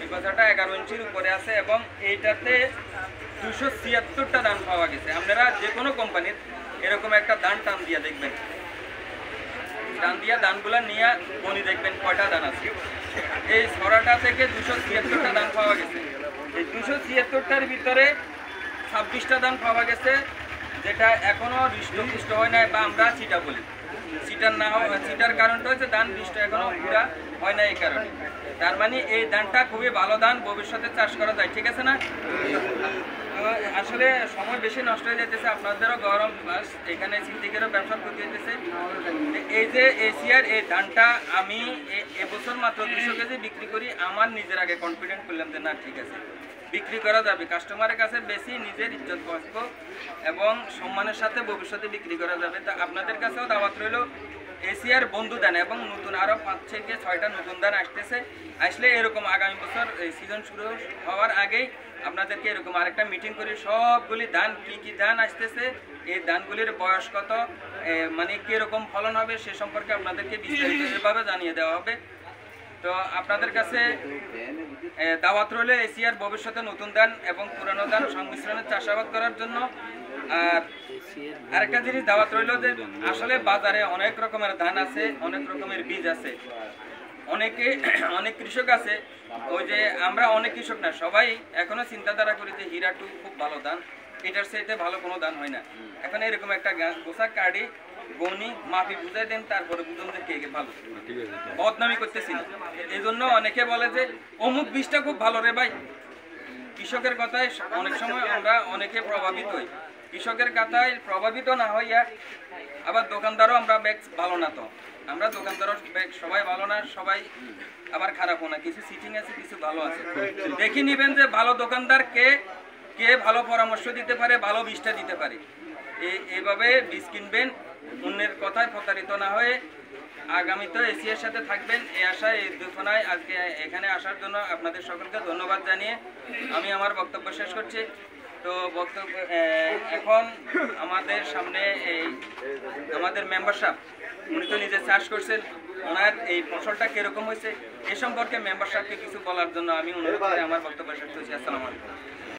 এই বাচ্চাটা 11 ইঞ্চির উপরে আছে এবং এইটাতে 276টা দান পাওয়া গেছে। আপনারা যে কোনো কোম্পানির এরকম একটা দান টান দিয়ে দেখবেন, দান দিয়া দানগুলা নিয়ে গণি দেখবেন কয়টা দান আছে। এই ছড়াটা থেকে 276টা দান পাওয়া গেছে। এই 276টার ভিতরে 26টা দান পাওয়া গেছে যেটা এখনো হৃষ্টপুষ্ট হয় নাই, বা আমরা চিটা বলি। চিটার না হওয়া, চিটার কারণটা হচ্ছে দান হৃষ্ট এখনো পুরা হয় না, এই কারণে। তার মানে এই ধানটা খুবই ভালো ধান, ভবিষ্যতে চাষ করা যায়, ঠিক আছে না? আসলে সময় বেশি নষ্ট হয়ে যেতেছে, আপনাদেরও গরম, প্লাস এখানে সিদ্দিকেরও ব্যবসা করতে যেতেছে। এই যে এশিয়ার এই ধানটা আমি এবছর মাত্র 200 কেজি বিক্রি করি, আমার নিজের আগে কনফিডেন্ট করলাম যে না ঠিক আছে, বিক্রি করা যাবে, কাস্টমারের কাছে বেশি নিজের ইজ্জত বাঁচব এবং সম্মানের সাথে ভবিষ্যতে বিক্রি করা যাবে। তা আপনাদের কাছেও দাওয়াত রইল, এশিয়ার বন্ধু দান এবং নতুন আরও 5 থেকে 6টা নতুন দান আসতেছে। আসলে এরকম আগামী বছর এই সিজন শুরু হওয়ার আগেই আপনাদেরকে এরকম আরেকটা মিটিং করি, সবগুলি ধান কী কী ধান আসতেছে, এই ধানগুলির বয়স কত, মানে কীরকম ফলন হবে সে সম্পর্কে আপনাদেরকে বিস্তারিতভাবে জানিয়ে দেওয়া হবে। তো আপনাদের কাছে দাওয়াত রইল এশিয়ার ভবিষ্যতে নতুন ধান এবং পুরানো ধান সংমিশ্রণে চাষাবাদ করার জন্য। আর আরেকটা জিনিস দাওয়াত রইল যে আসলে বাজারে অনেক রকমের ধান আছে, অনেক রকমের বীজ আছে, অনেক কৃষক আছে, ওই যে আমরা অনেক কৃষক না, সবাই এখনো চিন্তাধারা করি যে হীরা 2 খুব ভালো ধান, এটার সাথে ভালো কোনো ধান হয় না। এখন এরকম একটা গোসা কার্ডি গনি মাপি বুঝাই দেন, তারপরে বুঝুন যে কে ভালো, বদনামি করতেছি না। এই জন্য অনেকে বলে যে অমুক বীজটা খুব ভালো রে ভাই। কৃষকের কথায় অনেক সময় আমরা অনেকে প্রভাবিত হই, কৃষকের কথায় প্রভাবিত না হইয়া আবার দোকানদারও আমরা ব্যাগ ভালো না, তো আমরা দোকানদারও ব্যাগ সবাই ভালো না, সবাই আবার খারাপও না, কিছু সিটিং আছে, কিছু ভালো আছে। দেখে নেবেন যে ভালো দোকানদার কে ভালো পরামর্শ দিতে পারে, ভালো বীজটা দিতে পারে। এইভাবে বীজ কিনবেন, অন্যের কথায় প্রতারিত না হয়ে আগামীতে এশিয়ার সাথে থাকবেন, এই আশায় এই দুফনায় আজকে এখানে আসার জন্য আপনাদের সকলকে ধন্যবাদ জানিয়ে আমি আমার বক্তব্য শেষ করছি। তো বক্তব্য এখন আমাদের সামনে আমাদের মেম্বারশিপ, উনি তো নিজে চাষ করছেন, ওনার এই ফসলটা কিরকম হয়েছে এ সম্পর্কে মেম্বারশিপকে কিছু বলার জন্য আমি অনুরোধ করে আমার বক্তব্য শেষ করছি। আসসালামু আলাইকুম।